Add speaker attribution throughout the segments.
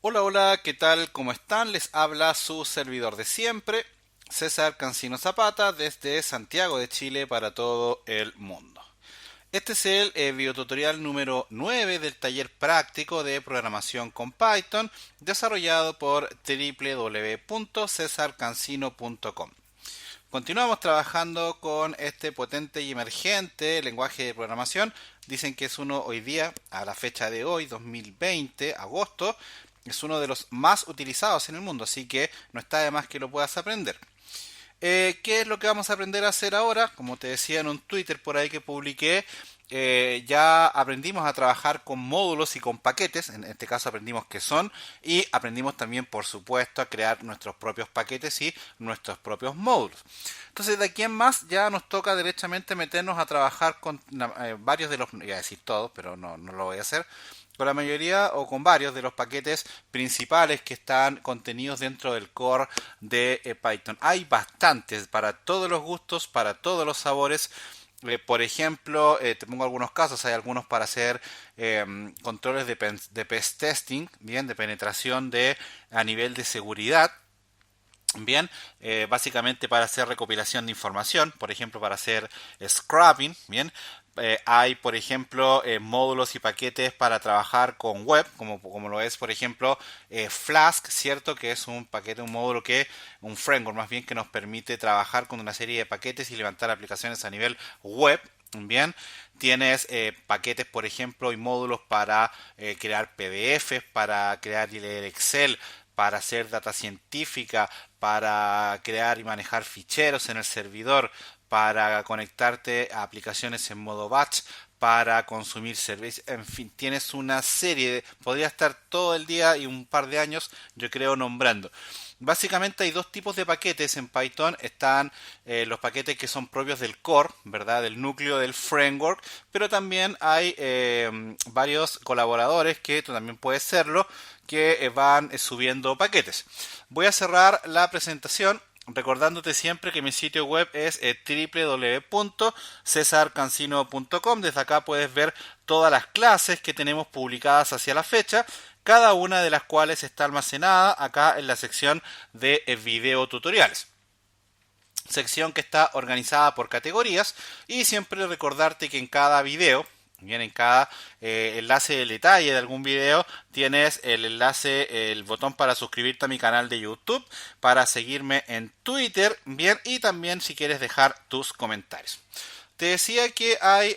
Speaker 1: Hola, hola, ¿qué tal? ¿Cómo están? Les habla su servidor de siempre, César Cancino Zapata, desde Santiago de Chile para todo el mundo. Este es el videotutorial número 9 del taller práctico de programación con Python, desarrollado por www.cesarcancino.com. Continuamos trabajando con este potente y emergente lenguaje de programación. Dicen que es uno hoy día, a la fecha de hoy, 2020, agosto, es uno de los más utilizados en el mundo, así que no está de más que lo puedas aprender. ¿Qué es lo que vamos a aprender a hacer ahora? Como te decía en un Twitter por ahí que publiqué, ya aprendimos a trabajar con módulos y con paquetes, en este caso aprendimos qué son, y aprendimos también, por supuesto, a crear nuestros propios paquetes y nuestros propios módulos. Entonces, de aquí en más ya nos toca derechamente meternos a trabajar con varios de los, iba a decir todos, pero no lo voy a hacer, con la mayoría o con varios de los paquetes principales que están contenidos dentro del core de Python. Hay bastantes para todos los gustos, para todos los sabores. Por ejemplo, te pongo algunos casos, hay algunos para hacer controles de pest testing, bien, de penetración de a nivel de seguridad. Bien, básicamente para hacer recopilación de información, por ejemplo, para hacer scrapping, bien. Hay, por ejemplo, módulos y paquetes para trabajar con web, como lo es, por ejemplo, Flask, ¿cierto? Que es un paquete, un módulo un framework más bien, que nos permite trabajar con una serie de paquetes y levantar aplicaciones a nivel web. Bien, tienes paquetes, por ejemplo, y módulos para crear PDFs, para crear y leer Excel, para hacer data científica, para crear y manejar ficheros en el servidor, para conectarte a aplicaciones en modo batch, para consumir servicios, en fin, tienes una serie, podría estar todo el día y un par de años, yo creo, nombrando. Básicamente hay dos tipos de paquetes en Python. Están los paquetes que son propios del core, ¿verdad? Del núcleo del framework. Pero también hay varios colaboradores, que tú también puedes serlo, que van subiendo paquetes. Voy a cerrar la presentación recordándote siempre que mi sitio web es www.cesarcancino.com. Desde acá puedes ver todas las clases que tenemos publicadas hacia la fecha, cada una de las cuales está almacenada acá en la sección de video tutoriales, sección que está organizada por categorías. Y siempre recordarte que en cada video, bien, en cada enlace del detalle de algún video, tienes el enlace, el botón para suscribirte a mi canal de YouTube, para seguirme en Twitter, bien, y también si quieres dejar tus comentarios. Te decía que hay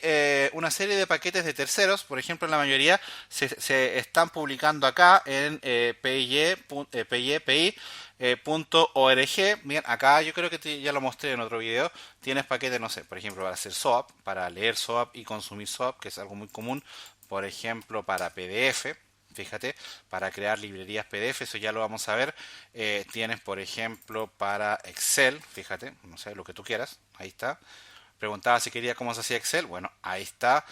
Speaker 1: una serie de paquetes de terceros, por ejemplo, la mayoría se están publicando acá en PI.org. Bien, acá yo creo que ya lo mostré en otro video. Tienes paquetes, no sé, por ejemplo, para hacer SOAP, para leer SOAP y consumir SOAP, que es algo muy común. Por ejemplo, para PDF, fíjate, para crear librerías PDF, eso ya lo vamos a ver. Tienes, por ejemplo, para Excel, fíjate, no sé, lo que tú quieras, ahí está. Preguntaba si quería cómo se hacía Excel. Bueno, ahí está.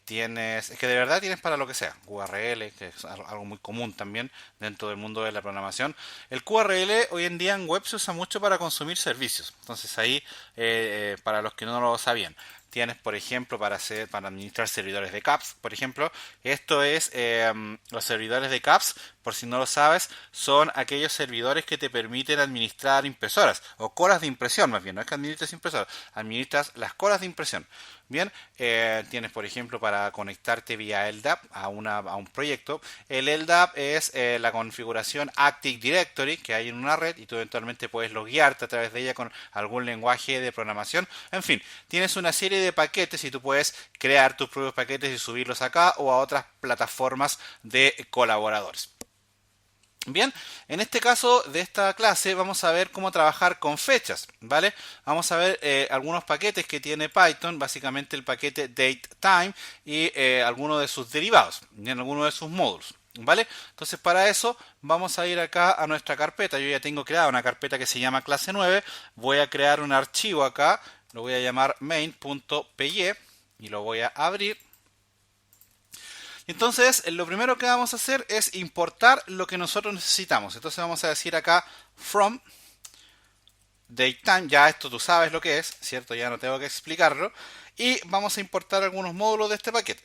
Speaker 1: Tienes, es que de verdad tienes para lo que sea. QRL, que es algo muy común también dentro del mundo de la programación. El QRL hoy en día en web se usa mucho para consumir servicios. Entonces ahí, para los que no lo sabían, tienes, por ejemplo, para administrar servidores de CAPS, por ejemplo. Esto es los servidores de CAPS, por si no lo sabes, son aquellos servidores que te permiten administrar impresoras o colas de impresión, más bien. No es que administres impresoras, administras las colas de impresión. Bien, tienes, por ejemplo, para conectarte vía LDAP a un proyecto. El LDAP es la configuración Active Directory que hay en una red, y tú eventualmente puedes loguearte a través de ella con algún lenguaje de programación. En fin, tienes una serie de paquetes y tú puedes crear tus propios paquetes y subirlos acá o a otras plataformas de colaboradores. Bien, en este caso de esta clase vamos a ver cómo trabajar con fechas, ¿vale? Vamos a ver algunos paquetes que tiene Python, básicamente el paquete datetime y algunos de sus derivados, en algunos de sus módulos, ¿vale? Entonces para eso vamos a ir acá a nuestra carpeta. Yo ya tengo creada una carpeta que se llama clase 9. Voy a crear un archivo acá, lo voy a llamar main.py y lo voy a abrir. Entonces, lo primero que vamos a hacer es importar lo que nosotros necesitamos. Entonces vamos a decir acá from datetime, ya esto tú sabes lo que es, ¿cierto? Ya no tengo que explicarlo. Y vamos a importar algunos módulos de este paquete.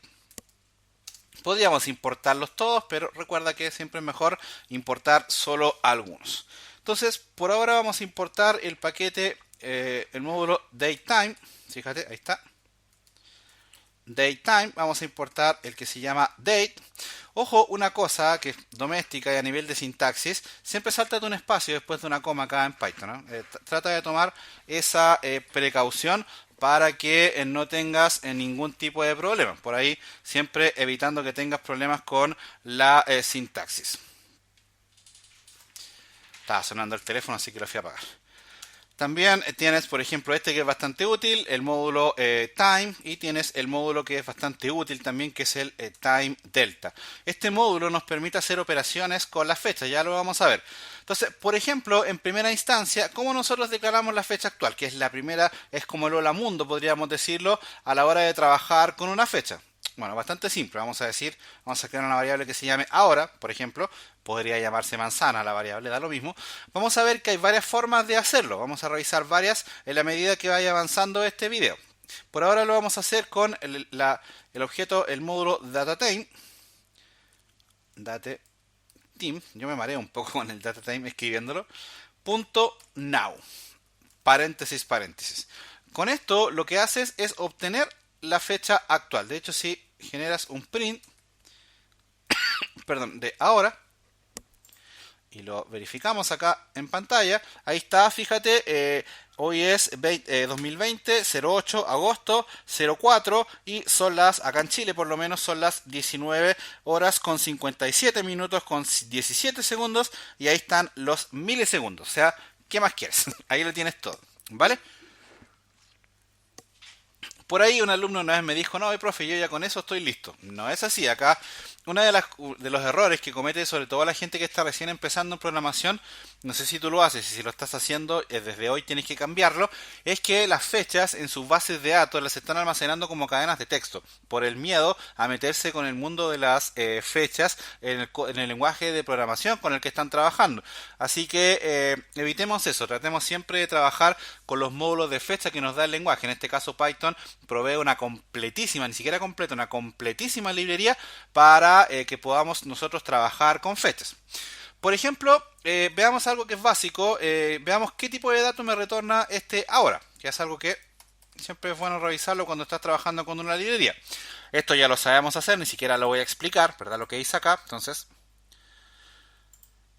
Speaker 1: Podríamos importarlos todos, pero recuerda que siempre es mejor importar solo algunos. Entonces, por ahora vamos a importar el paquete, el módulo datetime. Fíjate, ahí está. Datetime, vamos a importar el que se llama date. Ojo, una cosa que es doméstica y a nivel de sintaxis, siempre salta un espacio después de una coma acá en Python, ¿no? Trata de tomar esa precaución para que no tengas ningún tipo de problema. Por ahí siempre evitando que tengas problemas con la sintaxis. Estaba sonando el teléfono, así que lo fui a apagar. También tienes, por ejemplo, este que es bastante útil, el módulo time, y tienes el módulo que es bastante útil también, que es el time delta. Este módulo nos permite hacer operaciones con la fecha, ya lo vamos a ver. Entonces, por ejemplo, en primera instancia, ¿cómo nosotros declaramos la fecha actual? Que es la primera, es como el hola mundo, podríamos decirlo, a la hora de trabajar con una fecha. Bueno, bastante simple, vamos a decir, vamos a crear una variable que se llame ahora, por ejemplo, podría llamarse manzana la variable, da lo mismo. Vamos a ver que hay varias formas de hacerlo, vamos a revisar varias en la medida que vaya avanzando este video. Por ahora lo vamos a hacer con el objeto, el módulo datetime. Datetime, yo me mareo un poco con el datetime escribiéndolo. Punto now, paréntesis, paréntesis. Con esto lo que haces es obtener la fecha actual. De hecho, si generas un print perdón, de ahora y lo verificamos acá en pantalla, ahí está, fíjate, hoy es 2020, 08, agosto, 04 y son las, acá en Chile por lo menos, son las 19 horas con 57 minutos con 17 segundos y ahí están los milisegundos. O sea, ¿qué más quieres? Ahí lo tienes todo, ¿vale? Por ahí un alumno una vez me dijo, no, profe, yo ya con eso estoy listo. No es así. Acá uno de los errores que comete sobre todo la gente que está recién empezando en programación, no sé si tú lo haces y si lo estás haciendo desde hoy tienes que cambiarlo, es que las fechas en sus bases de datos las están almacenando como cadenas de texto, por el miedo a meterse con el mundo de las fechas en el lenguaje de programación con el que están trabajando. Así que evitemos eso, tratemos siempre de trabajar con los módulos de fecha que nos da el lenguaje. En este caso Python provee una completísima, ni siquiera completa, una completísima librería para que podamos nosotros trabajar con fechas. Por ejemplo, veamos algo que es básico, veamos qué tipo de datos me retorna este ahora, que es algo que siempre es bueno revisarlo cuando estás trabajando con una librería. Esto ya lo sabemos hacer, ni siquiera lo voy a explicar, ¿verdad? Lo que hice acá, entonces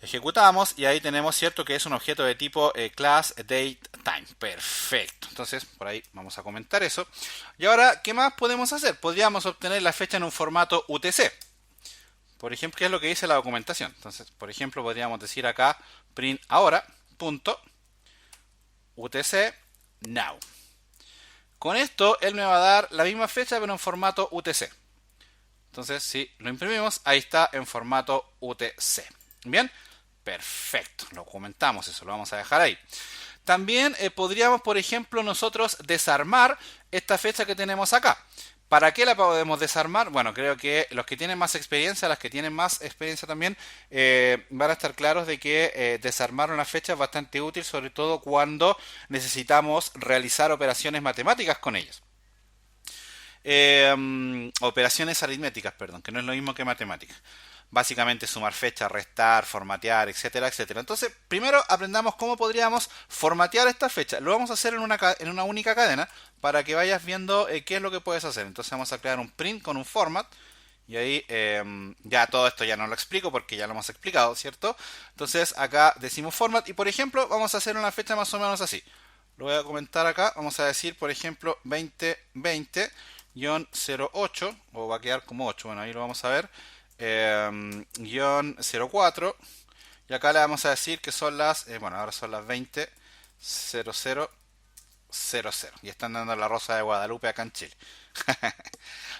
Speaker 1: ejecutamos y ahí tenemos, cierto, que es un objeto de tipo class date time. Perfecto. Entonces, por ahí vamos a comentar eso. Y ahora, ¿qué más podemos hacer? Podríamos obtener la fecha en un formato UTC. Por ejemplo, ¿qué es lo que dice la documentación? Entonces, por ejemplo, podríamos decir acá print ahora, punto, UTC now. Con esto, él me va a dar la misma fecha, pero en formato UTC. Entonces, si lo imprimimos, ahí está en formato UTC. Bien, perfecto. Lo comentamos, eso lo vamos a dejar ahí. También podríamos, por ejemplo, nosotros desarmar esta fecha que tenemos acá. ¿Para qué la podemos desarmar? Bueno, creo que los que tienen más experiencia, las que tienen más experiencia también, van a estar claros de que desarmar una fecha es bastante útil, sobre todo cuando necesitamos realizar operaciones matemáticas con ellas. Operaciones aritméticas, perdón, que no es lo mismo que matemáticas. Básicamente sumar fechas, restar, formatear, etcétera, etcétera. Entonces, primero aprendamos cómo podríamos formatear esta fecha. Lo vamos a hacer en una única cadena para que vayas viendo qué es lo que puedes hacer. Entonces vamos a crear un print con un format. Y ahí ya todo esto ya no lo explico porque ya lo hemos explicado, ¿cierto? Entonces acá decimos format y por ejemplo vamos a hacer una fecha más o menos así. Lo voy a comentar acá. Vamos a decir, por ejemplo, 2020-08 o va a quedar como 8. Bueno, ahí lo vamos a ver. Guión 04 y acá le vamos a decir que son las bueno, ahora son las 20:00:00 y están dando la Rosa de Guadalupe acá en Chile.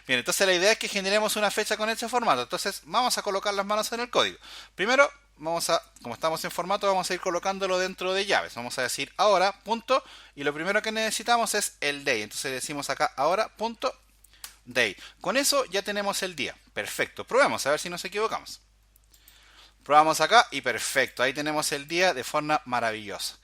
Speaker 1: Bien, entonces la idea es que generemos una fecha con este formato. Entonces vamos a colocar las manos en el código. Primero vamos a, como estamos en formato, vamos a ir colocándolo dentro de llaves. Vamos a decir ahora, punto, y lo primero que necesitamos es el day. Entonces decimos acá ahora, punto, day. Con eso ya tenemos el día. Perfecto. Probemos a ver si nos equivocamos. Probamos acá y perfecto. Ahí tenemos el día de forma maravillosa.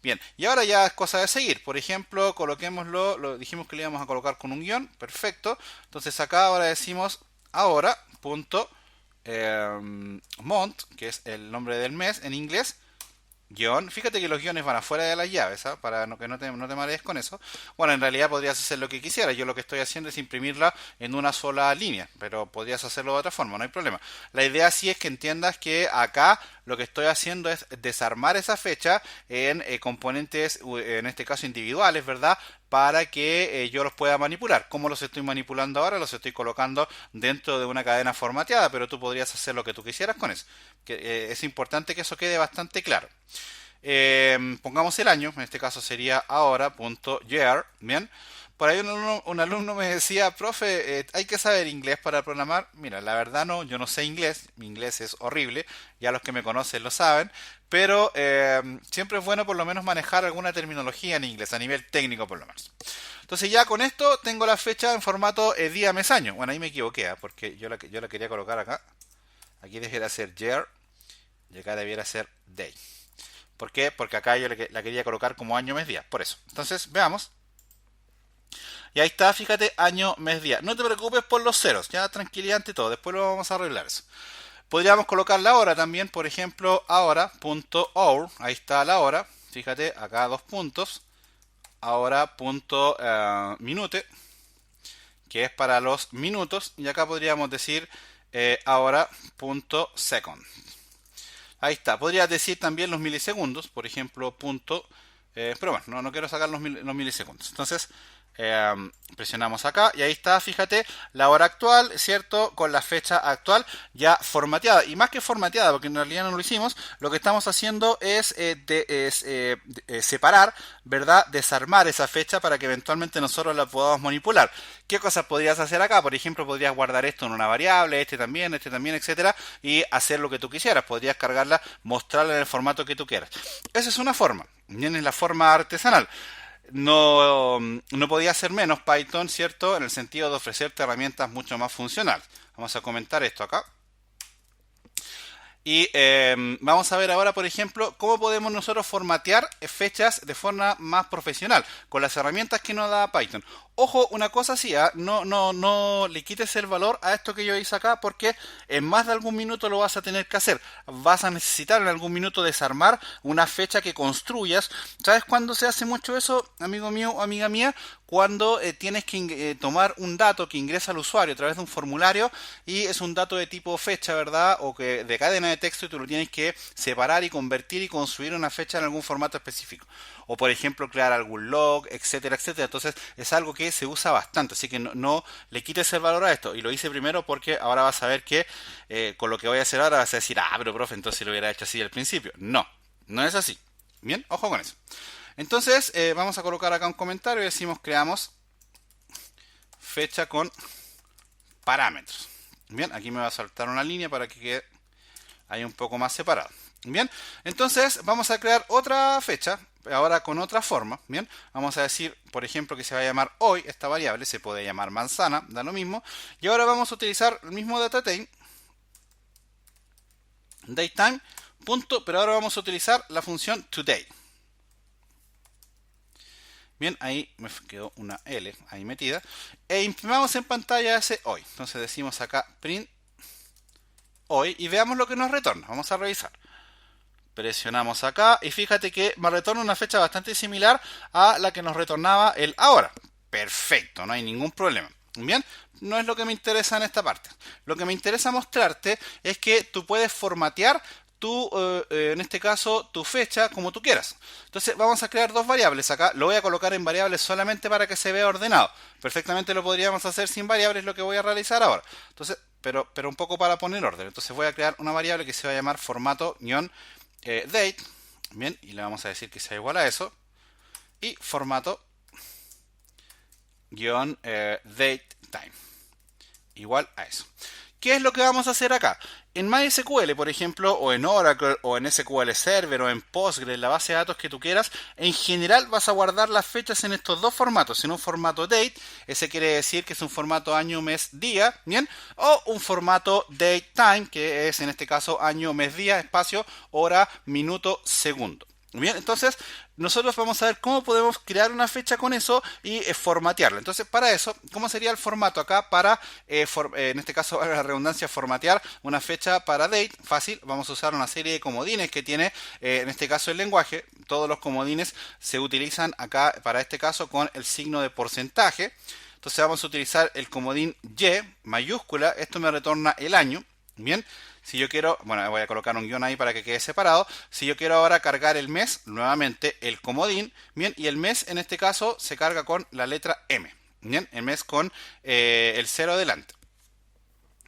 Speaker 1: Bien, y ahora ya es cosa de seguir. Por ejemplo, coloquémoslo, lo dijimos que le íbamos a colocar con un guión. Perfecto. Entonces acá ahora decimos ahora, punto month, que es el nombre del mes en inglés, guión. Fíjate que los guiones van afuera de las llaves, ¿ah? Para que no te marees con eso. Bueno, en realidad podrías hacer lo que quisieras. Yo lo que estoy haciendo es imprimirla en una sola línea, pero podrías hacerlo de otra forma, no hay problema. La idea sí es que entiendas que acá lo que estoy haciendo es desarmar esa fecha en componentes, en este caso individuales, ¿verdad? Para que yo los pueda manipular. ¿Cómo los estoy manipulando ahora? Los estoy colocando dentro de una cadena formateada, pero tú podrías hacer lo que tú quisieras con eso. Es importante que eso quede bastante claro. Pongamos el año, en este caso sería ahora.year, ¿bien? Por ahí un alumno me decía, profe, hay que saber inglés para programar. Mira, la verdad no, yo no sé inglés, mi inglés es horrible, ya los que me conocen lo saben, pero siempre es bueno por lo menos manejar alguna terminología en inglés, a nivel técnico por lo menos. Entonces ya con esto tengo la fecha en formato día, mes, año. Bueno, ahí me equivoqué, porque yo la quería colocar acá. Aquí debería ser year y acá debiera ser day. ¿Por qué? Porque acá yo la quería colocar como año, mes, día. Por eso. Entonces, veamos. Y ahí está, fíjate, año, mes, día. No te preocupes por los ceros. Ya, tranquilidad ante todo. Después lo vamos a arreglar eso. Podríamos colocar la hora también. Por ejemplo, ahora.hour. Ahí está la hora. Fíjate, acá dos puntos. Ahora.minute. Que es para los minutos. Y acá podríamos decir ahora.second. Ahí está. Podría decir también los milisegundos, por ejemplo, punto. Pero bueno, no quiero sacar los milisegundos. Entonces, presionamos acá y ahí está, fíjate, la hora actual, ¿cierto? Con la fecha actual ya formateada. Y más que formateada, porque en realidad no lo hicimos, lo que estamos haciendo es separar, ¿verdad? Desarmar esa fecha para que eventualmente nosotros la podamos manipular. ¿Qué cosas podrías hacer acá? Por ejemplo, podrías guardar esto en una variable, este también, etcétera, y hacer lo que tú quisieras. Podrías cargarla, mostrarla en el formato que tú quieras. Esa es una forma. Bien, es la forma artesanal. No podía ser menos Python, ¿cierto? En el sentido de ofrecerte herramientas mucho más funcionales. Vamos a comentar esto acá. Y vamos a ver ahora, por ejemplo, cómo podemos nosotros formatear fechas de forma más profesional con las herramientas que nos da Python. Ojo, una cosa sí, no le quites el valor a esto que yo hice acá porque en más de algún minuto lo vas a tener que hacer. Vas a necesitar en algún minuto desarmar una fecha que construyas. ¿Sabes cuándo se hace mucho eso, amigo mío o amiga mía? Cuando tienes que tomar un dato que ingresa al usuario a través de un formulario y es un dato de tipo fecha, ¿verdad? O que de cadena de texto y tú lo tienes que separar y convertir y construir una fecha en algún formato específico. O por ejemplo crear algún log, etcétera. Entonces es algo que se usa bastante, así que no le quites el valor a esto. Y lo hice primero porque ahora vas a ver que con lo que voy a hacer ahora vas a decir, pero profe, entonces lo hubiera hecho así al principio. No es así. Bien, ojo con eso. Entonces vamos a colocar acá un comentario y decimos creamos fecha con parámetros. Bien, aquí me va a saltar una línea para que quede ahí un poco más separado. Bien, entonces vamos a crear otra fecha, ahora con otra forma. Bien, vamos a decir, por ejemplo, que se va a llamar hoy, esta variable, se puede llamar manzana, da lo mismo. Y ahora vamos a utilizar el mismo datetime, datetime, punto, pero ahora vamos a utilizar la función today. Bien, ahí me quedó una L ahí metida. E imprimamos en pantalla ese hoy. Entonces decimos acá print hoy y veamos lo que nos retorna. Vamos a revisar. Presionamos acá y fíjate que me retorna una fecha bastante similar a la que nos retornaba el ahora. Perfecto, no hay ningún problema. Bien, no es lo que me interesa en esta parte. Lo que me interesa mostrarte es que tú puedes formatear en este caso, tu fecha como tú quieras. Entonces vamos a crear dos variables acá. Lo voy a colocar en variables solamente para que se vea ordenado. Perfectamente lo podríamos hacer sin variables, lo que voy a realizar ahora. Entonces, pero un poco para poner orden. Entonces voy a crear una variable que se va a llamar formato-date. Bien, y le vamos a decir que sea igual a eso. Y formato-datetime. Igual a eso. ¿Qué es lo que vamos a hacer acá? En MySQL, por ejemplo, o en Oracle, o en SQL Server, o en Postgres, la base de datos que tú quieras, en general vas a guardar las fechas en estos dos formatos. En un formato date, ese quiere decir que es un formato año, mes, día, ¿bien? O un formato date time, que es en este caso año, mes, día, espacio, hora, minuto, segundo. Bien, entonces nosotros vamos a ver cómo podemos crear una fecha con eso y formatearla. Entonces, para eso, ¿cómo sería el formato acá para, en este caso, la redundancia, formatear una fecha para date? Fácil, vamos a usar una serie de comodines que tiene, en este caso, el lenguaje. Todos los comodines se utilizan acá, para este caso, con el signo de porcentaje. Entonces vamos a utilizar el comodín Y mayúscula, esto me retorna el año. Bien, si yo quiero, bueno, voy a colocar un guión ahí para que quede separado. Si yo quiero ahora cargar el mes, nuevamente el comodín, bien, y el mes en este caso se carga con la letra M, bien, el mes con el 0 delante.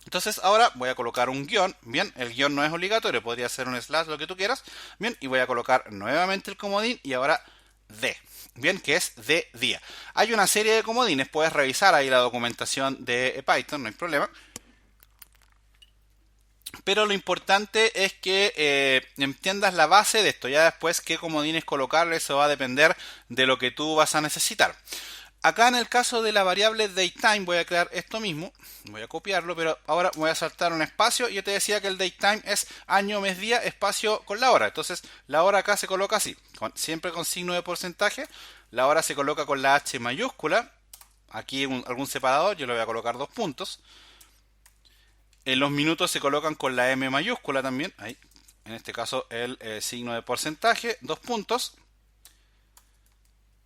Speaker 1: Entonces ahora voy a colocar un guión, bien, el guión no es obligatorio, podría ser un slash, lo que tú quieras, bien, y voy a colocar nuevamente el comodín y ahora D, bien, que es de día. Hay una serie de comodines, puedes revisar ahí la documentación de Python, no hay problema. Pero lo importante es que entiendas la base de esto. Ya después qué comodines colocarle, eso va a depender de lo que tú vas a necesitar. Acá en el caso de la variable datetime voy a crear esto mismo. Voy a copiarlo, pero ahora voy a saltar un espacio. Yo te decía que el datetime es año, mes, día, espacio con la hora. Entonces la hora acá se coloca así, siempre con signo de porcentaje. La hora se coloca con la H mayúscula. Aquí algún separador, yo le voy a colocar 2 puntos. En los minutos se colocan con la M mayúscula también. Ahí, en este caso el signo de porcentaje, 2 puntos.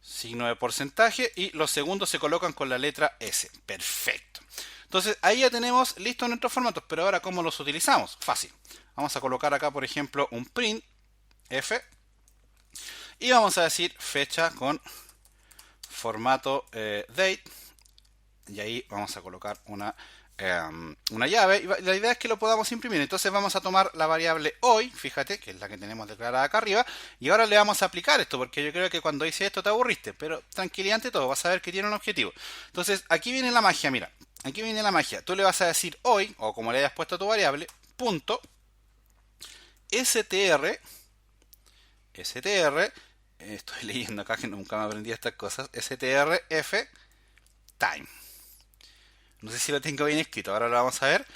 Speaker 1: Signo de porcentaje y los segundos se colocan con la letra S. Perfecto. Entonces ahí ya tenemos listos nuestros formatos, pero ahora ¿cómo los utilizamos? Fácil. Vamos a colocar acá, por ejemplo, un print F y vamos a decir fecha con formato date y ahí vamos a colocar una llave y la idea es que lo podamos imprimir. Entonces vamos a tomar la variable hoy, fíjate que es la que tenemos declarada acá arriba, y ahora le vamos a aplicar esto porque yo creo que cuando hice esto te aburriste, pero tranquilidad ante todo, vas a ver que tiene un objetivo. Entonces aquí viene la magia, mira, aquí viene la magia. Tú le vas a decir hoy, o como le hayas puesto a tu variable, punto str, estoy leyendo acá que nunca me aprendí estas cosas, strf time. No sé si lo tengo bien escrito, ahora lo vamos a ver.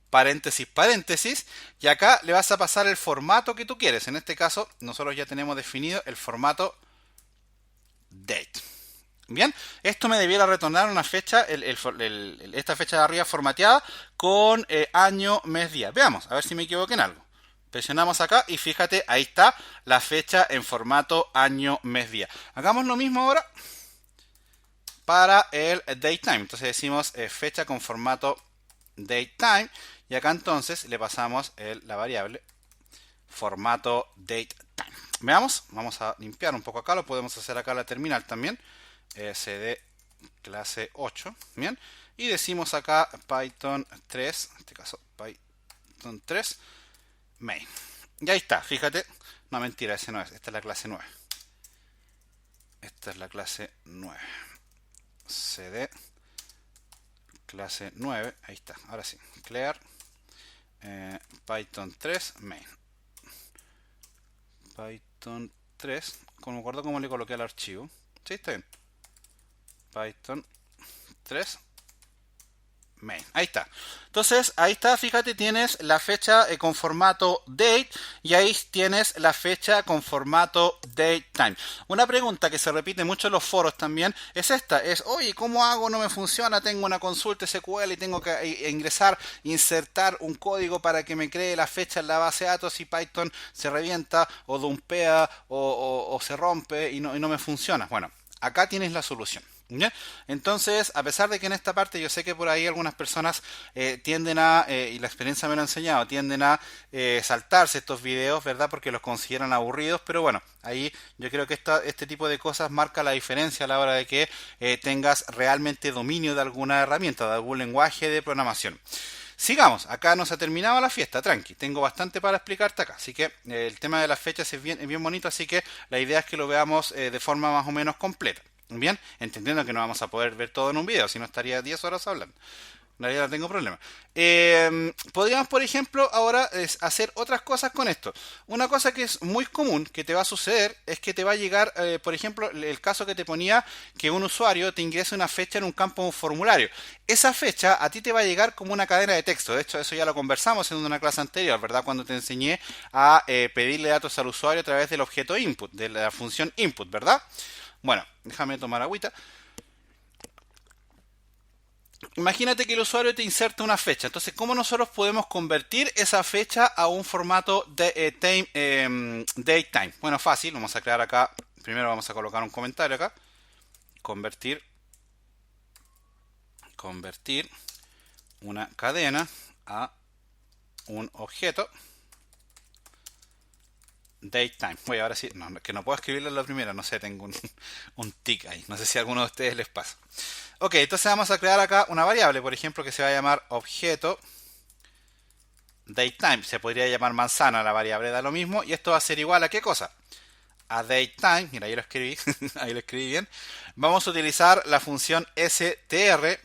Speaker 1: Paréntesis, paréntesis. Y acá le vas a pasar el formato que tú quieres. En este caso, nosotros ya tenemos definido el formato date. Bien, esto me debiera retornar una fecha, esta fecha de arriba formateada con año, mes, día. Veamos, a ver si me equivoqué en algo. Presionamos acá y fíjate, ahí está la fecha en formato año, mes, día. Hagamos lo mismo ahora para el datetime. Entonces decimos fecha con formato datetime y acá entonces le pasamos la variable formato datetime. Veamos, vamos a limpiar un poco acá, lo podemos hacer acá en la terminal también. cd clase 8, bien, y decimos acá Python 3, en este caso Python 3 main. Y ahí está, fíjate, no mentira, ese no es, esta es la clase 9. Esta es la clase 9. cd clase 9, ahí está, ahora sí, clear Python 3 main. Python 3, no me acuerdo cómo le coloqué al archivo. Sí, está bien. Python 3 main. Ahí está. Entonces, ahí está, fíjate, tienes la fecha con formato date y ahí tienes la fecha con formato datetime. Una pregunta que se repite mucho en los foros también es esta, oye, ¿cómo hago? No me funciona, tengo una consulta SQL y tengo que ingresar, insertar un código para que me cree la fecha en la base de datos y Python se revienta o dumpea o se rompe y no me funciona. Bueno, acá tienes la solución. ¿Ya? Entonces, a pesar de que en esta parte yo sé que por ahí algunas personas tienden a, y la experiencia me lo ha enseñado, tienden a saltarse estos videos, ¿verdad? Porque los consideran aburridos, pero bueno, ahí yo creo que este tipo de cosas marca la diferencia a la hora de que tengas realmente dominio de alguna herramienta, de algún lenguaje de programación. Sigamos, acá no se ha terminado la fiesta, tranqui, tengo bastante para explicarte acá, así que el tema de las fechas es bien bonito, así que la idea es que lo veamos de forma más o menos completa. Bien, entendiendo que no vamos a poder ver todo en un video, si no estaría 10 horas hablando. En realidad no tengo problema. Podríamos, por ejemplo, ahora hacer otras cosas con esto. Una cosa que es muy común que te va a suceder es que te va a llegar, por ejemplo, el caso que te ponía que un usuario te ingrese una fecha en un campo de un formulario. Esa fecha a ti te va a llegar como una cadena de texto. De hecho, eso ya lo conversamos en una clase anterior, ¿verdad? Cuando te enseñé a pedirle datos al usuario a través del objeto input, de la función input, ¿verdad? Bueno, déjame tomar agüita. Imagínate que el usuario te inserta una fecha. Entonces, ¿cómo nosotros podemos convertir esa fecha a un formato de datetime? Bueno, fácil. Vamos a crear acá. Primero vamos a colocar un comentario acá. Convertir una cadena a un objeto datetime. Voy ahora sí. No, que no puedo escribirlo en la primera. No sé, tengo un tic ahí. No sé si a alguno de ustedes les pasa. Ok, entonces vamos a crear acá una variable, por ejemplo, que se va a llamar objeto datetime. Se podría llamar manzana, la variable da lo mismo. Y esto va a ser igual a ¿qué cosa? A datetime. Mira, ahí lo escribí. Ahí lo escribí bien. Vamos a utilizar la función strptime.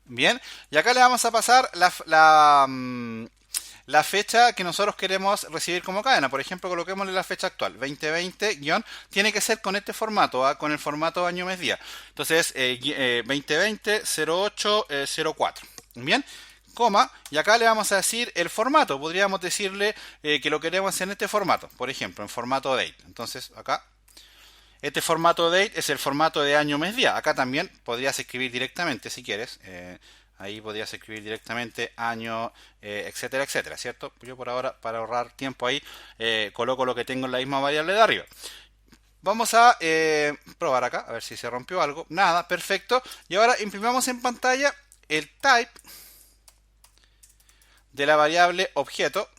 Speaker 1: Bien. Y acá le vamos a pasar la fecha que nosotros queremos recibir como cadena. Por ejemplo, coloquémosle la fecha actual, 2020 tiene que ser con este formato, con el formato año mes día. Entonces, 2020 08 04. Bien, coma, y acá le vamos a decir el formato. Podríamos decirle que lo queremos en este formato, por ejemplo, en formato date. Entonces, acá, este formato date es el formato de año mes día. Acá también podrías escribir directamente si quieres. Ahí podrías escribir directamente año, etcétera, etcétera, ¿cierto? Yo por ahora, para ahorrar tiempo ahí, coloco lo que tengo en la misma variable de arriba. Vamos a probar acá, a ver si se rompió algo. Nada, perfecto. Y ahora imprimamos en pantalla el type de la variable objeto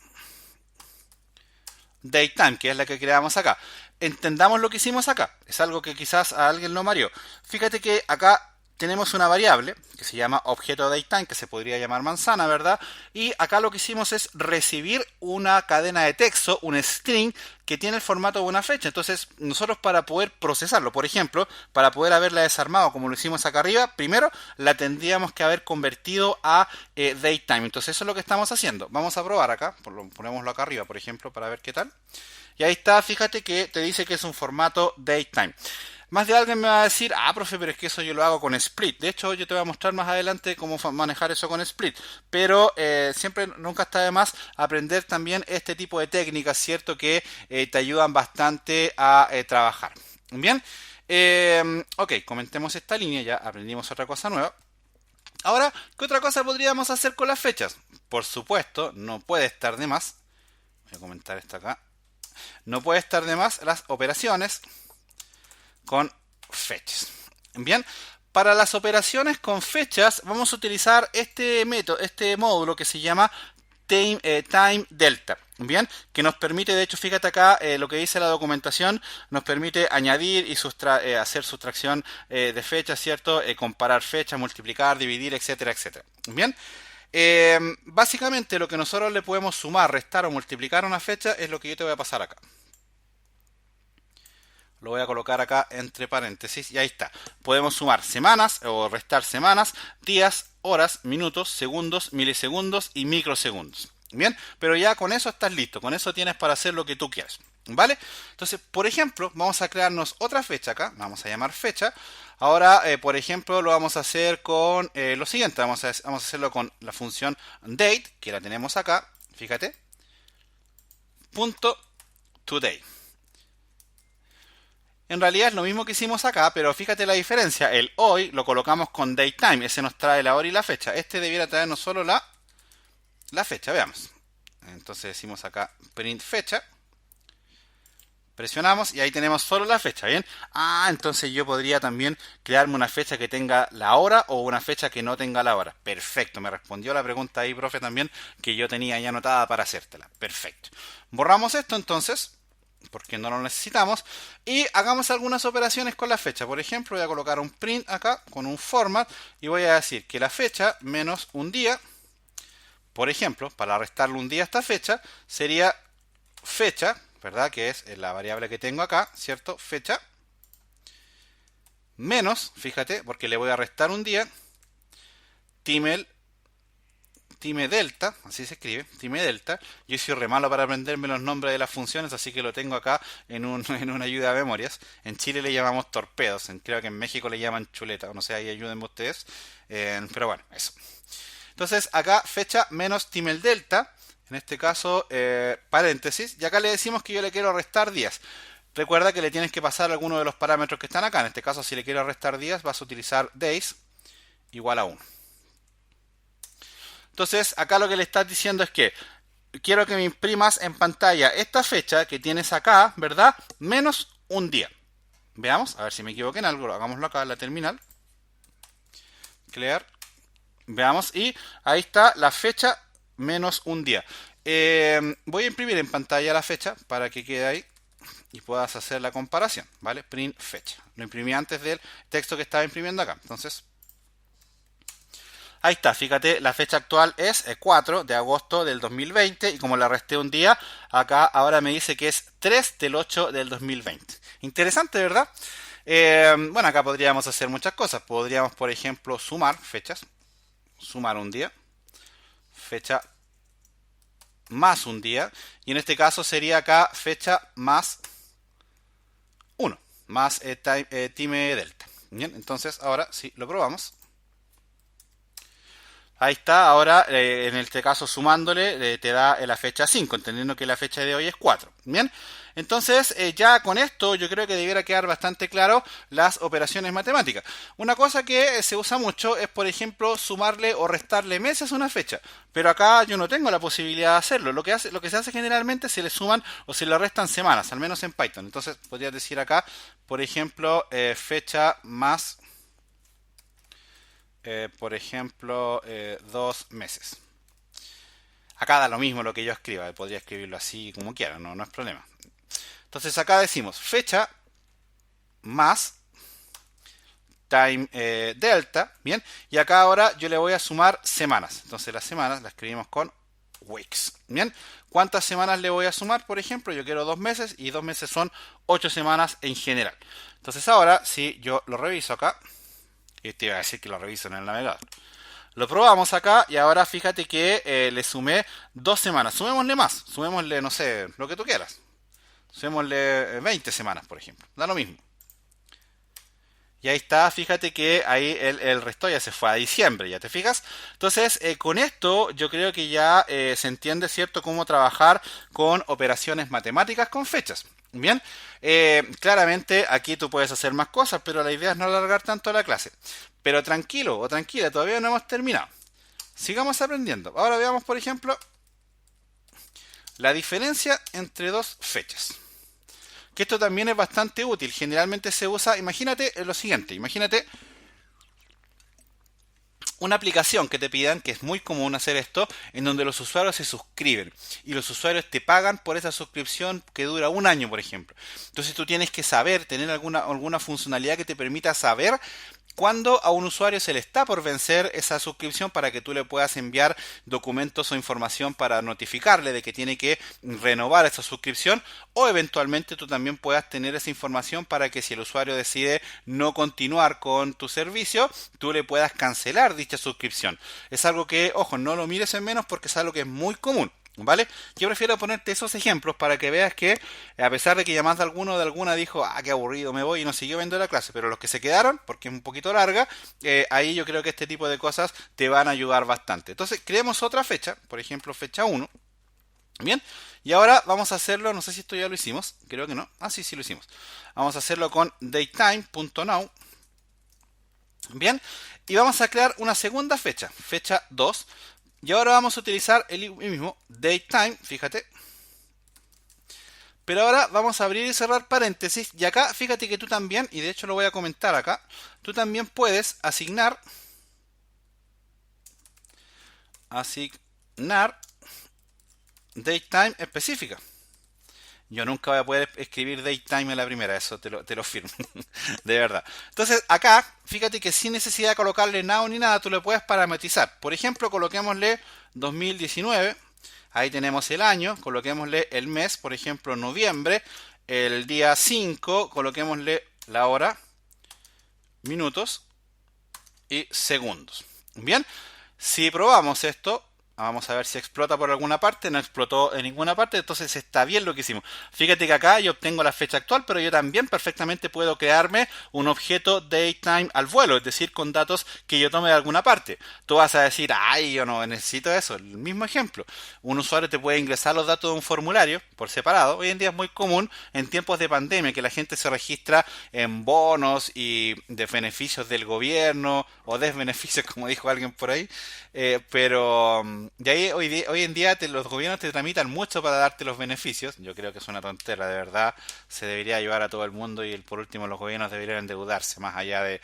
Speaker 1: datetime, que es la que creamos acá. Entendamos lo que hicimos acá. Es algo que quizás a alguien lo mareó. Fíjate que acá tenemos una variable que se llama objeto datetime, que se podría llamar manzana, ¿verdad? Y acá lo que hicimos es recibir una cadena de texto, un string, que tiene el formato de una fecha. Entonces, nosotros para poder procesarlo, por ejemplo, para poder haberla desarmado como lo hicimos acá arriba, primero la tendríamos que haber convertido a datetime. Entonces, eso es lo que estamos haciendo. Vamos a probar acá, ponémoslo acá arriba, por ejemplo, para ver qué tal. Y ahí está, fíjate que te dice que es un formato datetime. Más de alguien me va a decir, profe, pero es que eso yo lo hago con Split. De hecho, yo te voy a mostrar más adelante cómo manejar eso con Split. Pero siempre, nunca está de más aprender también este tipo de técnicas, ¿cierto? Que te ayudan bastante a trabajar. Bien, ok, comentemos esta línea, ya aprendimos otra cosa nueva. Ahora, ¿qué otra cosa podríamos hacer con las fechas? Por supuesto, no puede estar de más. Voy a comentar esto acá. No puede estar de más las operaciones con fechas. Bien, para las operaciones con fechas vamos a utilizar este método, este módulo que se llama time delta. Bien, que nos permite, de hecho, fíjate acá lo que dice la documentación, nos permite añadir y hacer sustracción de fechas, ¿cierto? Comparar fechas, multiplicar, dividir, etcétera, etcétera. Bien. Básicamente lo que nosotros le podemos sumar, restar o multiplicar a una fecha es lo que yo te voy a pasar acá. Lo voy a colocar acá entre paréntesis y ahí está. Podemos sumar semanas o restar semanas, días, horas, minutos, segundos, milisegundos y microsegundos. Bien, pero ya con eso estás listo. Con eso tienes para hacer lo que tú quieras. ¿Vale? Entonces, por ejemplo, vamos a crearnos otra fecha acá. Vamos a llamar fecha. Ahora, por ejemplo, lo vamos a hacer con lo siguiente. Vamos a hacerlo con la función date, que la tenemos acá. Fíjate. Punto today. En realidad es lo mismo que hicimos acá, pero fíjate la diferencia. El hoy lo colocamos con datetime. Ese nos trae la hora y la fecha. Este debiera traernos solo la fecha. Veamos. Entonces decimos acá print fecha. Presionamos y ahí tenemos solo la fecha, ¿bien? Entonces yo podría también crearme una fecha que tenga la hora o una fecha que no tenga la hora. Perfecto, me respondió la pregunta ahí, profe, también, que yo tenía ya anotada para hacértela. Perfecto. Borramos esto entonces, porque no lo necesitamos, y hagamos algunas operaciones con la fecha. Por ejemplo, voy a colocar un print acá con un format y voy a decir que la fecha menos un día, por ejemplo, para restarle un día a esta fecha, sería fecha, ¿verdad? Que es la variable que tengo acá, ¿cierto? Fecha menos, fíjate, porque le voy a restar un día, time delta, así se escribe, time delta. Yo soy re malo para aprenderme los nombres de las funciones, así que lo tengo acá en una ayuda de memorias. En Chile le llamamos torpedos, creo que en México le llaman chuleta, o no sé, ahí ayúdenme ustedes. Pero bueno, eso. Entonces acá fecha menos time delta, en este caso paréntesis, y acá le decimos que yo le quiero restar días. Recuerda que le tienes que pasar alguno de los parámetros que están acá. En este caso, si le quiero restar días, vas a utilizar days igual a 1. Entonces, acá lo que le estás diciendo es que quiero que me imprimas en pantalla esta fecha que tienes acá, ¿verdad? Menos un día. Veamos, a ver si me equivoqué en algo. Hagámoslo acá en la terminal. Clear. Veamos, y ahí está la fecha menos un día. Voy a imprimir en pantalla la fecha para que quede ahí y puedas hacer la comparación, ¿vale? Print fecha. Lo imprimí antes del texto que estaba imprimiendo acá. Entonces, ahí está, fíjate, la fecha actual es 4 de agosto del 2020 y como le resté un día, acá ahora me dice que es 3 del 8 del 2020. Interesante, ¿verdad? Bueno, acá podríamos hacer muchas cosas. Podríamos, por ejemplo, sumar fechas. Sumar un día. Fecha más un día. Y en este caso sería acá fecha más 1. Más time delta. Bien, entonces ahora sí lo probamos. Ahí está, ahora en este caso sumándole te da la fecha 5, entendiendo que la fecha de hoy es 4. Bien, entonces ya con esto yo creo que debiera quedar bastante claro las operaciones matemáticas. Una cosa que se usa mucho es, por ejemplo, sumarle o restarle meses a una fecha. Pero acá yo no tengo la posibilidad de hacerlo. Lo que se hace generalmente se le suman o se le restan semanas, al menos en Python. Entonces podría decir acá, por ejemplo, fecha más... por ejemplo, 2 meses. Acá da lo mismo lo que yo escriba, podría escribirlo así como quiera, no es problema. Entonces acá decimos fecha más time delta, bien, y acá ahora yo le voy a sumar semanas. Entonces las semanas las escribimos con weeks, bien. ¿Cuántas semanas le voy a sumar? Por ejemplo, yo quiero 2 meses y 2 meses son 8 semanas en general. Entonces ahora, si yo lo reviso acá, y te iba a decir que lo reviso en el navegador. Lo probamos acá y ahora fíjate que le sumé 2 semanas. Sumémosle más, sumémosle, no sé, lo que tú quieras. Sumémosle 20 semanas, por ejemplo. Da lo mismo. Y ahí está, fíjate que ahí el resto ya se fue a diciembre, ¿ya te fijas? Entonces, con esto yo creo que ya se entiende, ¿cierto?, cómo trabajar con operaciones matemáticas con fechas. Bien, claramente aquí tú puedes hacer más cosas, pero la idea es no alargar tanto la clase. Pero tranquilo o tranquila, todavía no hemos terminado. Sigamos aprendiendo. Ahora veamos, por ejemplo, la diferencia entre dos fechas. Que esto también es bastante útil. Generalmente se usa, imagínate lo siguiente, imagínate una aplicación que te pidan, que es muy común hacer esto, en donde los usuarios se suscriben y los usuarios te pagan por esa suscripción que dura un año, por ejemplo. Entonces tú tienes que saber, tener alguna funcionalidad que te permita saber cuando a un usuario se le está por vencer esa suscripción para que tú le puedas enviar documentos o información para notificarle de que tiene que renovar esa suscripción, o eventualmente tú también puedas tener esa información para que si el usuario decide no continuar con tu servicio, tú le puedas cancelar dicha suscripción. Es algo que, ojo, no lo mires en menos porque es algo que es muy común. ¿Vale? Yo prefiero ponerte esos ejemplos para que veas que, a pesar de que ya más de alguno o de alguna dijo, qué aburrido, me voy y no siguió viendo la clase, pero los que se quedaron, porque es un poquito larga, ahí yo creo que este tipo de cosas te van a ayudar bastante. Entonces, creemos otra fecha, por ejemplo, fecha 1. Bien, y ahora vamos a hacerlo, no sé si esto ya lo hicimos, creo que no. Sí lo hicimos. Vamos a hacerlo con datetime.now. Bien, y vamos a crear una segunda fecha, fecha 2. Y ahora vamos a utilizar el mismo datetime, fíjate. Pero ahora vamos a abrir y cerrar paréntesis. Y acá, fíjate que tú también, y de hecho lo voy a comentar acá, tú también puedes asignar datetime específica. Yo nunca voy a poder escribir datetime en la primera, eso te lo firmo, de verdad. Entonces acá, fíjate que sin necesidad de colocarle now ni nada, tú le puedes parametrizar. Por ejemplo, coloquémosle 2019, ahí tenemos el año, coloquémosle el mes, por ejemplo, noviembre, el día 5, coloquémosle la hora minutos y segundos. Bien, si probamos esto, vamos a ver si explota por alguna parte. No explotó en ninguna parte, entonces está bien lo que hicimos. Fíjate que acá yo obtengo la fecha actual, pero yo también perfectamente puedo crearme un objeto datetime al vuelo, es decir, con datos que yo tome de alguna parte. Tú vas a decir, ay, yo no necesito eso. El mismo ejemplo. Un usuario te puede ingresar los datos de un formulario por separado. Hoy en día es muy común en tiempos de pandemia que la gente se registra en bonos y de beneficios del gobierno o desbeneficios, como dijo alguien por ahí. Pero y ahí hoy en día los gobiernos te tramitan mucho para darte los beneficios. Yo creo que es una tontera, de verdad. Se debería ayudar a todo el mundo y por último los gobiernos deberían endeudarse, más allá de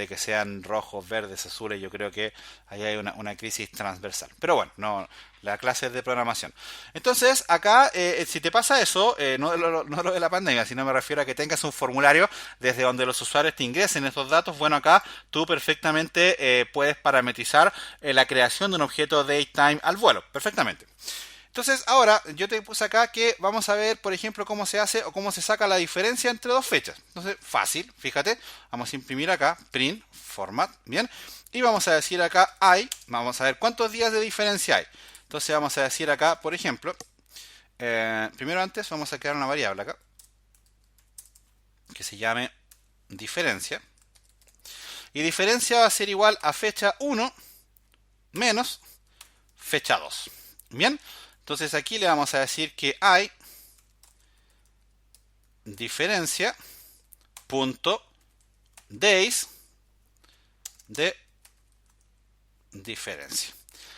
Speaker 1: que sean rojos, verdes, azules. Yo creo que ahí hay una crisis transversal. Pero bueno, no, la clase es de programación. Entonces, acá, si te pasa eso, no lo de la pandemia, sino me refiero a que tengas un formulario desde donde los usuarios te ingresen estos datos. Bueno, acá tú perfectamente puedes parametrizar la creación de un objeto datetime al vuelo, perfectamente. Entonces, ahora yo te puse acá que vamos a ver, por ejemplo, cómo se hace o cómo se saca la diferencia entre dos fechas. Entonces, fácil, fíjate, vamos a imprimir acá, print, format, bien, y vamos a decir acá vamos a ver cuántos días de diferencia hay. Entonces vamos a decir acá, por ejemplo, primero antes vamos a crear una variable acá, que se llame diferencia. Y diferencia va a ser igual a fecha 1 menos fecha 2. Bien, entonces aquí le vamos a decir que hay diferencia punto days de diferencia.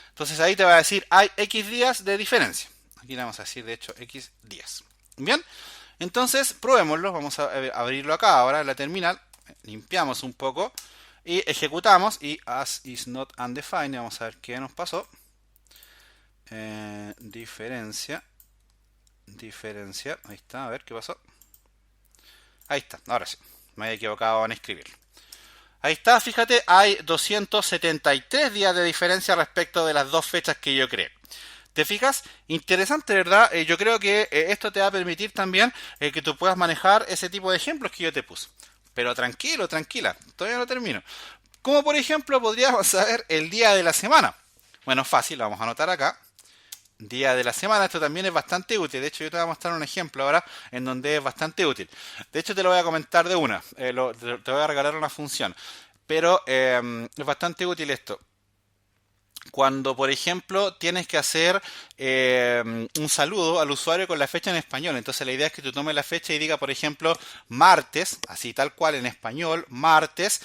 Speaker 1: Entonces ahí te va a decir hay X días de diferencia. Aquí le vamos a decir de hecho X días. Bien, entonces probémoslo. Vamos a abrirlo acá ahora en la terminal. Limpiamos un poco y ejecutamos. Y as is not undefined. Vamos a ver qué nos pasó. Diferencia. Ahí está, a ver qué pasó. Ahí está, ahora sí. Me había equivocado en escribirlo. Ahí está, fíjate, hay 273 días de diferencia respecto de las dos fechas que yo creé. ¿Te fijas? Interesante, ¿verdad? Yo creo que esto te va a permitir también que tú puedas manejar ese tipo de ejemplos que yo te puse. Pero tranquilo, tranquila, todavía no termino. Como por ejemplo podríamos saber el día de la semana. Bueno, fácil, lo vamos a anotar acá. Día de la semana, esto también es bastante útil. De hecho, yo te voy a mostrar un ejemplo ahora en donde es bastante útil. De hecho, te lo voy a comentar de una. Te voy a regalar una función. Pero es bastante útil esto. Cuando, por ejemplo, tienes que hacer un saludo al usuario con la fecha en español. Entonces la idea es que tú tomes la fecha y diga, por ejemplo, martes, así tal cual en español, martes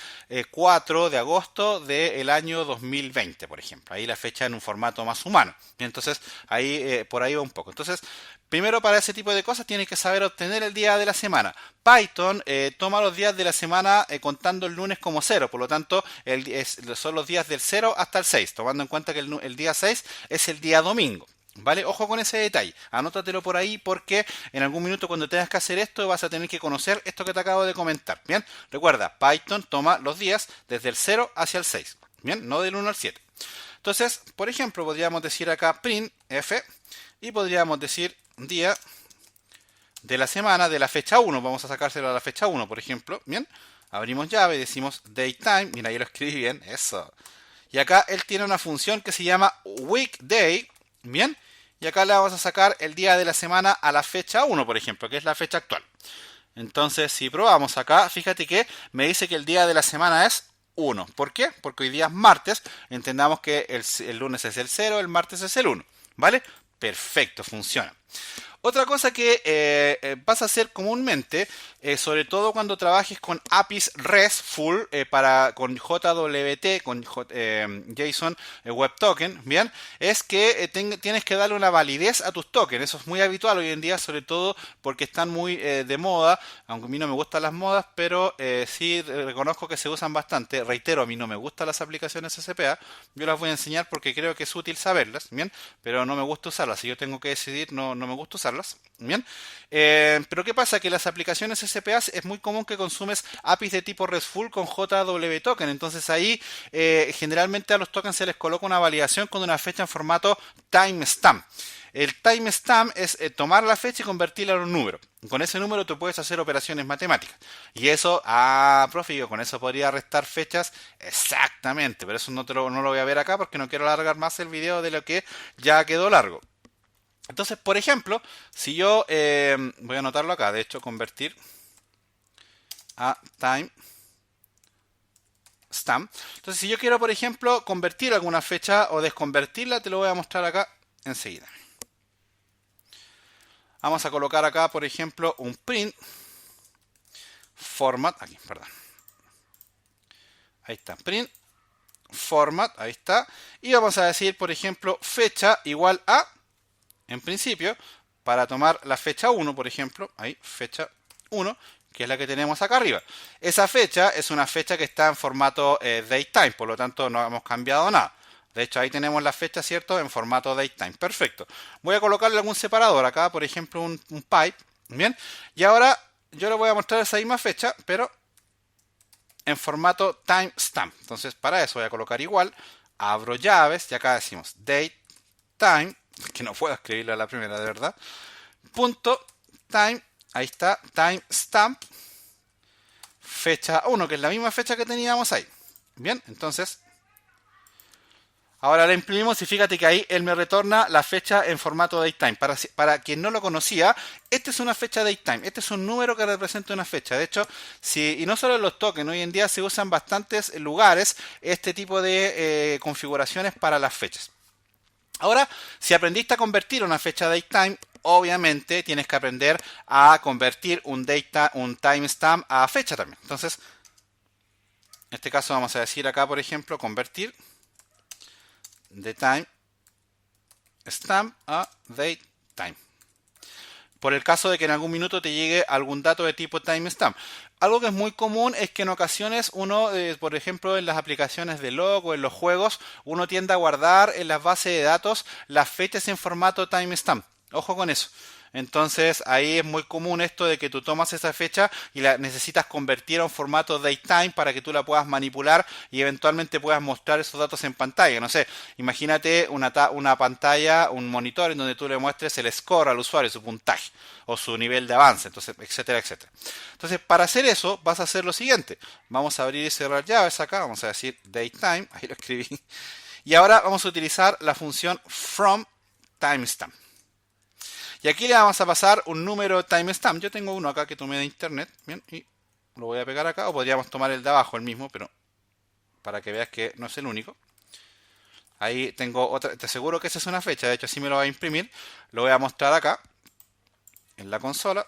Speaker 1: 4 de agosto del año 2020, por ejemplo. Ahí la fecha en un formato más humano. Entonces, ahí por ahí va un poco. Entonces, primero para ese tipo de cosas tienes que saber obtener el día de la semana. Python toma los días de la semana contando el lunes como 0, por lo tanto son los días del 0 hasta el 6, tomando en cuenta que el día 6 es el día domingo. ¿Vale? Ojo con ese detalle, anótatelo por ahí porque en algún minuto cuando tengas que hacer esto vas a tener que conocer esto que te acabo de comentar. Bien, recuerda, Python toma los días desde el 0 hacia el 6, bien, no del 1 al 7. Entonces, por ejemplo, podríamos decir acá print f y podríamos decir día de la semana de la fecha 1. Vamos a sacárselo a la fecha 1, por ejemplo. Bien, abrimos llave y decimos datetime. Mira, yo lo escribí bien, eso. Y acá él tiene una función que se llama weekday. Bien, y acá le vamos a sacar el día de la semana a la fecha 1, por ejemplo, que es la fecha actual. Entonces, si probamos acá, fíjate que me dice que el día de la semana es 1. ¿Por qué? Porque hoy día es martes. Entendamos que el lunes es el 0, el martes es el 1. ¿Vale? Perfecto, funciona. Otra cosa que vas a hacer comúnmente, sobre todo cuando trabajes con APIs RESTful con JWT, con JSON Web Token, ¿bien? Es que tienes que darle una validez a tus tokens. Eso es muy habitual hoy en día, sobre todo porque están muy de moda, aunque a mí no me gustan las modas, pero sí reconozco que se usan bastante. Reitero, a mí no me gustan las aplicaciones SPA. Yo las voy a enseñar porque creo que es útil saberlas, ¿bien? Pero no me gusta usarlas. Si yo tengo que decidir, no me gusta usarlas. Bien, pero ¿qué pasa? Que las aplicaciones SPA es muy común que consumes APIs de tipo RESTful con JW Token. Entonces ahí generalmente a los tokens se les coloca una validación con una fecha en formato timestamp. El timestamp es tomar la fecha y convertirla en un número. Con ese número tú puedes hacer operaciones matemáticas. Y eso, profe, yo con eso podría restar fechas exactamente. Pero eso no lo voy a ver acá porque no quiero alargar más el video de lo que ya quedó largo. Entonces, por ejemplo, si yo voy a anotarlo acá, de hecho, convertir a time stamp. Entonces, si yo quiero, por ejemplo, convertir alguna fecha o desconvertirla, te lo voy a mostrar acá enseguida. Vamos a colocar acá, por ejemplo, un print format, aquí, perdón. Ahí está, print format, ahí está. Y vamos a decir, por ejemplo, fecha igual a, en principio, para tomar la fecha 1, por ejemplo, ahí, fecha 1, que es la que tenemos acá arriba. Esa fecha es una fecha que está en formato datetime, por lo tanto no hemos cambiado nada. De hecho, ahí tenemos la fecha, ¿cierto? En formato datetime. Perfecto. Voy a colocarle algún separador acá, por ejemplo, un pipe. Bien. Y ahora yo le voy a mostrar esa misma fecha, pero en formato timestamp. Entonces, para eso voy a colocar igual. Abro llaves y acá decimos datetime, que no puedo escribirlo a la primera, de verdad. Punto time, ahí está, timestamp, fecha 1, que es la misma fecha que teníamos ahí. Bien, entonces ahora la imprimimos y fíjate que ahí él me retorna la fecha en formato datetime. Para quien no lo conocía, esta es una fecha datetime. Este es un número que representa una fecha. De hecho, y no solo en los tokens, hoy en día se usan bastantes lugares este tipo de configuraciones para las fechas. Ahora, si aprendiste a convertir una fecha datetime, obviamente tienes que aprender a convertir un timestamp a fecha también. Entonces, en este caso vamos a decir acá, por ejemplo, convertir de timestamp a datetime. Por el caso de que en algún minuto te llegue algún dato de tipo timestamp. Algo que es muy común es que en ocasiones uno, por ejemplo, en las aplicaciones de log o en los juegos, uno tiende a guardar en las bases de datos las fechas en formato timestamp. Ojo con eso. Entonces ahí es muy común esto de que tú tomas esa fecha y la necesitas convertir a un formato datetime para que tú la puedas manipular y eventualmente puedas mostrar esos datos en pantalla. No sé, imagínate una pantalla, un monitor en donde tú le muestres el score al usuario, su puntaje o su nivel de avance, entonces, etcétera, etcétera. Entonces, para hacer eso vas a hacer lo siguiente. Vamos a abrir y cerrar llaves acá, vamos a decir datetime, ahí lo escribí. Y ahora vamos a utilizar la función from timestamp. Y aquí le vamos a pasar un número timestamp. Yo tengo uno acá que tomé de internet. Bien, y lo voy a pegar acá. O podríamos tomar el de abajo, el mismo, pero para que veas que no es el único. Ahí tengo otra. Te aseguro que esa es una fecha. De hecho, así me lo voy a imprimir. Lo voy a mostrar acá en la consola.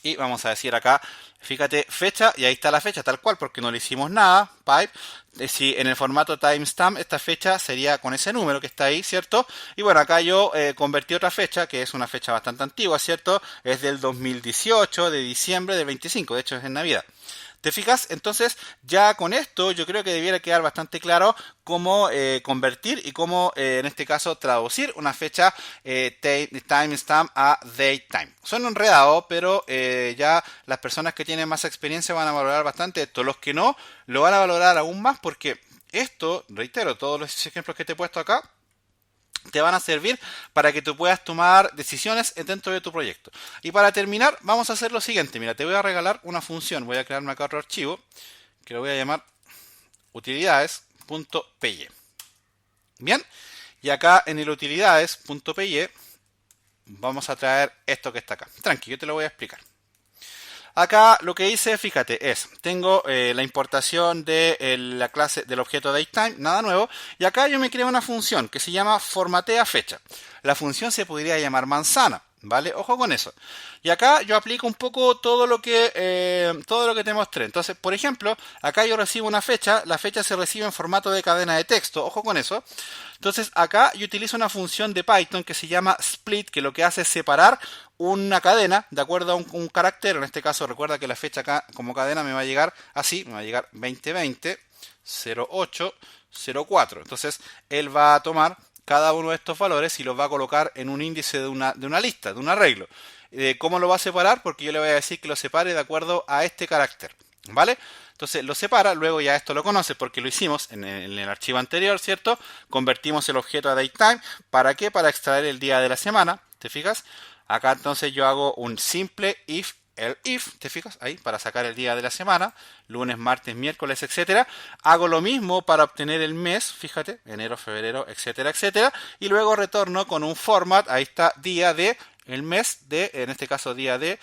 Speaker 1: Y vamos a decir acá, fíjate, fecha, y ahí está la fecha tal cual, porque no le hicimos nada, pipe. Si en el formato timestamp, esta fecha sería con ese número que está ahí, ¿cierto? Y bueno, acá yo convertí otra fecha, que es una fecha bastante antigua, ¿cierto? Es del 2018, de diciembre del 25, de hecho es en Navidad. ¿Te fijas? Entonces, ya con esto yo creo que debiera quedar bastante claro cómo convertir y cómo, en este caso, traducir una fecha timestamp a datetime. Suena enredado, pero ya las personas que tienen más experiencia van a valorar bastante esto. Los que no, lo van a valorar aún más porque esto, reitero, todos los ejemplos que te he puesto acá, te van a servir para que tú puedas tomar decisiones dentro de tu proyecto. Y para terminar, vamos a hacer lo siguiente. Mira, te voy a regalar una función. Voy a crearme acá otro archivo que lo voy a llamar utilidades.py. Bien, y acá en el utilidades.py vamos a traer esto que está acá. Tranqui, yo te lo voy a explicar. Acá lo que hice, fíjate, tengo la importación de la clase del objeto datetime, nada nuevo, y acá yo me creo una función que se llama formatea fecha. La función se podría llamar manzana, ¿vale? Ojo con eso. Y acá yo aplico un poco todo lo que te mostré. Entonces, por ejemplo, acá yo recibo una fecha, la fecha se recibe en formato de cadena de texto, ojo con eso. Entonces, acá yo utilizo una función de Python que se llama split, que lo que hace es separar una cadena de acuerdo a un carácter. En este caso, recuerda que la fecha acá como cadena me va a llegar así, me va a llegar 2020 08 04. Entonces, él va a tomar cada uno de estos valores y los va a colocar en un índice de una lista, de un arreglo. ¿Cómo lo va a separar? Porque yo le voy a decir que lo separe de acuerdo a este carácter, ¿vale? Entonces lo separa, luego ya esto lo conoce porque lo hicimos en el archivo anterior, ¿cierto? Convertimos el objeto a datetime. ¿Para qué? Para extraer el día de la semana, ¿te fijas? Acá entonces yo hago un simple if, el if, ¿te fijas? Ahí, para sacar el día de la semana, lunes, martes, miércoles, etcétera. Hago lo mismo para obtener el mes, fíjate, enero, febrero, etcétera, etcétera. Y luego retorno con un format, ahí está, día de el mes de, en este caso día de,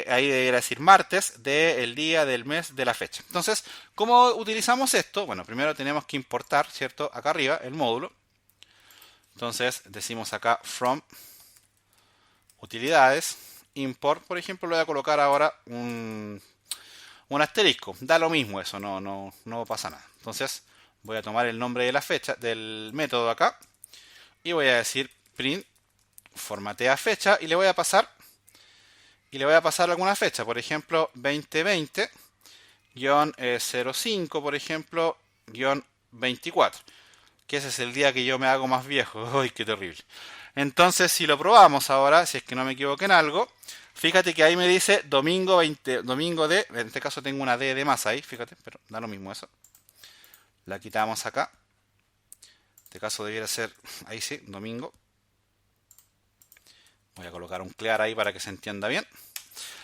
Speaker 1: ahí debería decir martes, del día del mes de la fecha. Entonces, ¿cómo utilizamos esto? Bueno, primero tenemos que importar, ¿cierto? Acá arriba, el módulo. Entonces, decimos acá from utilidades, import, por ejemplo, le voy a colocar ahora un asterisco. Da lo mismo eso, no pasa nada. Entonces, voy a tomar el nombre de la fecha, del método acá, y voy a decir print, formatea fecha, y le voy a pasar alguna fecha, por ejemplo, 2020-05, por ejemplo, -24, que ese es el día que yo me hago más viejo. ¡Ay, qué terrible! Entonces, si lo probamos ahora, si es que no me equivoco en algo, fíjate que ahí me dice domingo 20, domingo de, en este caso tengo una D de más ahí, fíjate, pero da lo mismo eso. La quitamos acá. En este caso debiera ser, ahí sí, domingo. Voy a colocar un clear ahí para que se entienda bien.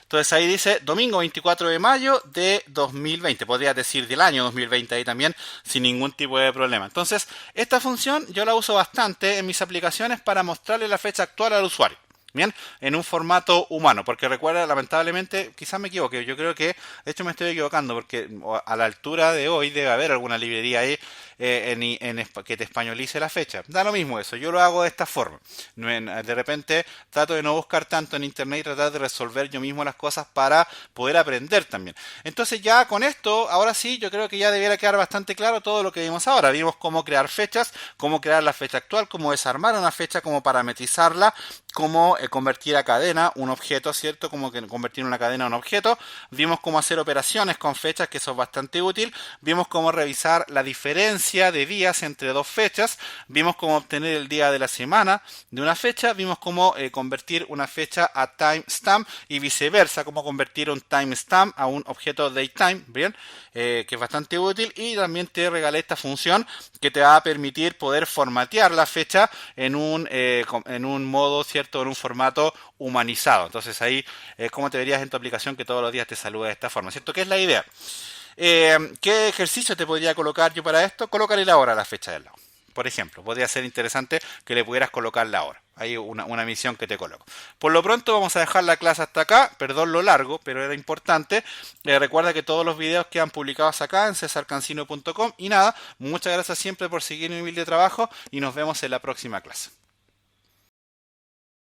Speaker 1: Entonces ahí dice domingo 24 de mayo de 2020. Podría decir del año 2020 ahí también sin ningún tipo de problema. Entonces esta función yo la uso bastante en mis aplicaciones para mostrarle la fecha actual al usuario. Bien, en un formato humano, porque recuerda, lamentablemente, quizás me equivoque, yo creo que, de hecho me estoy equivocando, porque a la altura de hoy debe haber alguna librería ahí que te españolice la fecha. Da lo mismo eso, yo lo hago de esta forma. De repente trato de no buscar tanto en internet y tratar de resolver yo mismo las cosas para poder aprender también. Entonces ya con esto, ahora sí, yo creo que ya debiera quedar bastante claro todo lo que vimos ahora. Vimos cómo crear fechas, cómo crear la fecha actual, cómo desarmar una fecha, cómo parametrizarla, cómo convertir a cadena un objeto, ¿cierto? Como que convertir una cadena a un objeto. Vimos cómo hacer operaciones con fechas, que eso es bastante útil. Vimos cómo revisar la diferencia de días entre dos fechas. Vimos cómo obtener el día de la semana de una fecha. Vimos cómo convertir una fecha a timestamp y viceversa, cómo convertir un timestamp a un objeto datetime, ¿bien? Que es bastante útil. Y también te regalé esta función que te va a permitir poder formatear la fecha en un modo, ¿cierto? En un formato humanizado. Entonces ahí es como te verías en tu aplicación que todos los días te saluda de esta forma, ¿cierto? ¿Qué es la idea? ¿Qué ejercicio te podría colocar yo para esto? Colócale la hora a la fecha del lado. Por ejemplo, podría ser interesante que le pudieras colocar la hora. Hay una misión que te coloco. Por lo pronto vamos a dejar la clase hasta acá. Perdón lo largo, pero era importante. Recuerda que todos los videos quedan publicados acá en cesarcancino.com. Y nada, muchas gracias siempre por seguir mi humilde trabajo y nos vemos en la próxima clase.